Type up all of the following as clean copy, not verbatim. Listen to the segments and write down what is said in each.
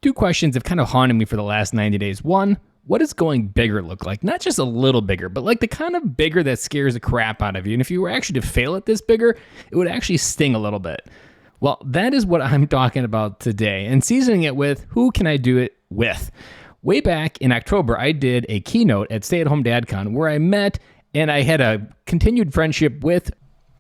Two questions have kind of haunted me for the last 90 days. One, what does going bigger look like? Not just a little bigger, but like the kind of bigger that scares the crap out of you. And if you were actually to fail at this bigger, it would actually sting a little bit. Well, that is what I'm talking about today, and seasoning it with who can I do it with? Way back in October, I did a keynote at Stay at Home DadCon where I met and I had a continued friendship with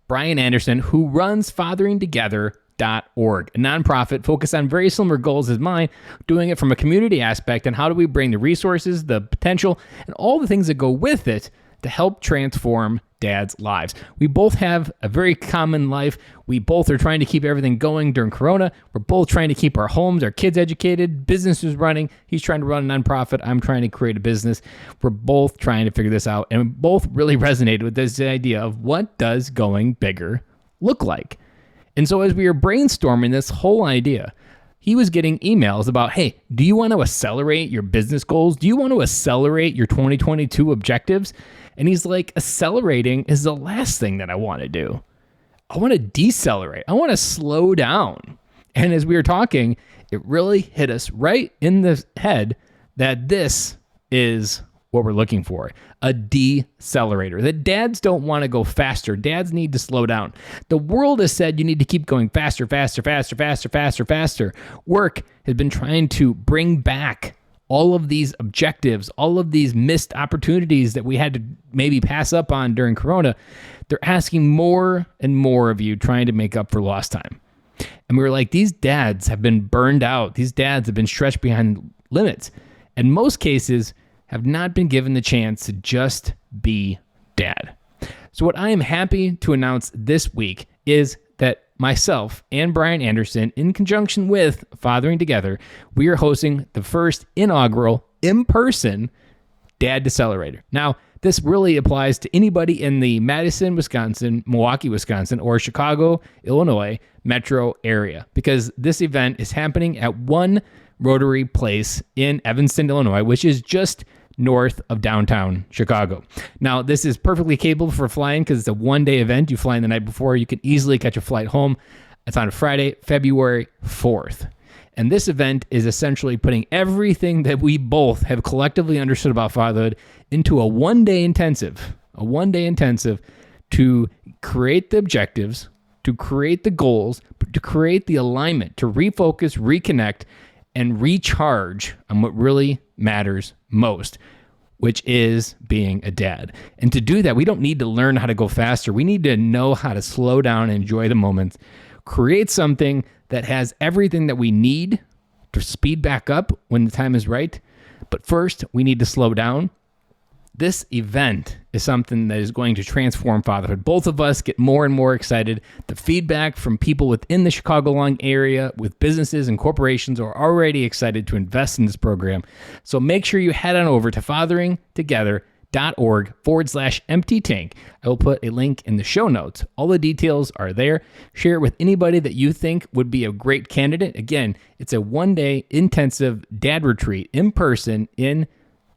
Brian Anderson, who runs FatheringTogether.org, a nonprofit focused on very similar goals as mine, doing it from a community aspect and how do we bring the resources, the potential, and all the things that go with it to help transform dads' lives. We both have a very common life. We both are trying to keep everything going during Corona. We're both trying to keep our homes, our kids educated, businesses running. He's trying to run a nonprofit. I'm trying to create a business. We're both trying to figure this out. And we both really resonated with this idea of what does going bigger look like? And so as we were brainstorming this whole idea, he was getting emails about, hey, do you want to accelerate your business goals? Do you want to accelerate your 2022 objectives? And he's like, accelerating is the last thing that I want to do. I want to decelerate. I want to slow down. And as we were talking, it really hit us right in the head that this is what we're looking for, a decelerator. That dads don't want to go faster. Dads need to slow down. The world has said you need to keep going faster, faster, faster, faster, faster, faster. Work has been trying to bring back all of these objectives, all of these missed opportunities that we had to maybe pass up on during Corona. They're asking more and more of you, trying to make up for lost time. And we were like, these dads have been burned out. These dads have been stretched behind limits. In most cases, have not been given the chance to just be dad. So what I am happy to announce this week is that myself and Brian Anderson, in conjunction with Fathering Together, we are hosting the first inaugural in-person Dad Decelerator. Now, this really applies to anybody in the Madison, Wisconsin, Milwaukee, Wisconsin, or Chicago, Illinois metro area, because this event is happening at One Rotary Place in Evanston, Illinois, which is just north of downtown Chicago. Now, this is perfectly capable for flying because it's a one-day event. You fly in the night before. You can easily catch a flight home. It's on Friday, February 4th. And this event is essentially putting everything that we both have collectively understood about fatherhood into a one-day intensive to create the objectives, to create the goals, to create the alignment, to refocus, reconnect, and recharge on what really matters most, which is being a dad. And to do that, we don't need to learn how to go faster. We need to know how to slow down and enjoy the moment, create something that has everything that we need to speed back up when the time is right. But first, we need to slow down. This event is something that is going to transform fatherhood. Both of us get more and more excited. The feedback from people within the Chicagoland area with businesses and corporations are already excited to invest in this program. So make sure you head on over to fatheringtogether.org/empty tank. I will put a link in the show notes. All the details are there. Share it with anybody that you think would be a great candidate. Again, it's a one-day intensive dad retreat in person in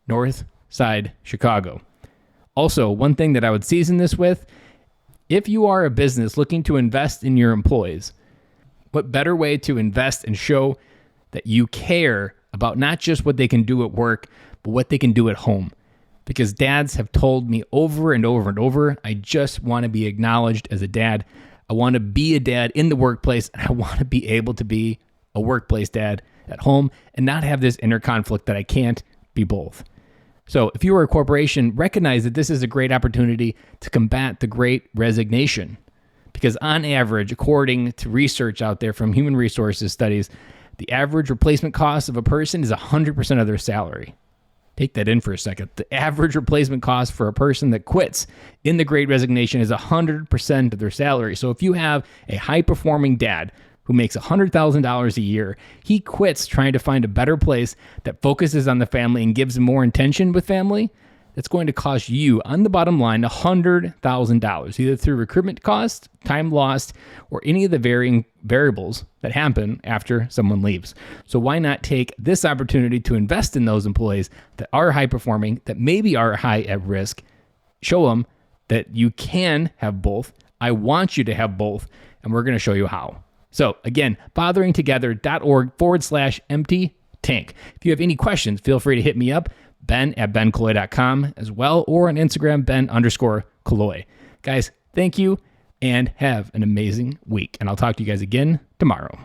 North Side Chicago. Also, one thing that I would season this with, if you are a business looking to invest in your employees, what better way to invest and show that you care about not just what they can do at work, but what they can do at home? Because dads have told me over and over and over, I just want to be acknowledged as a dad. I want to be a dad in the workplace, and I want to be able to be a workplace dad at home and not have this inner conflict that I can't be both. So if you are a corporation, recognize that this is a great opportunity to combat the great resignation. Because on average, according to research out there from human resources studies, the average replacement cost of a person is 100% of their salary. Take that in for a second. The average replacement cost for a person that quits in the great resignation is 100% of their salary. So if you have a high-performing dad who makes $100,000 a year, he quits trying to find a better place that focuses on the family and gives him more intention with family, that's going to cost you, on the bottom line, $100,000, either through recruitment costs, time lost, or any of the varying variables that happen after someone leaves. So why not take this opportunity to invest in those employees that are high performing, that maybe are high at risk, show them that you can have both. I want you to have both, and we're going to show you how. So again, fatheringtogether.org/empty tank. If you have any questions, feel free to hit me up, ben@benkaloy.com as well, or on Instagram, ben_Kaloy. Guys, thank you and have an amazing week. And I'll talk to you guys again tomorrow.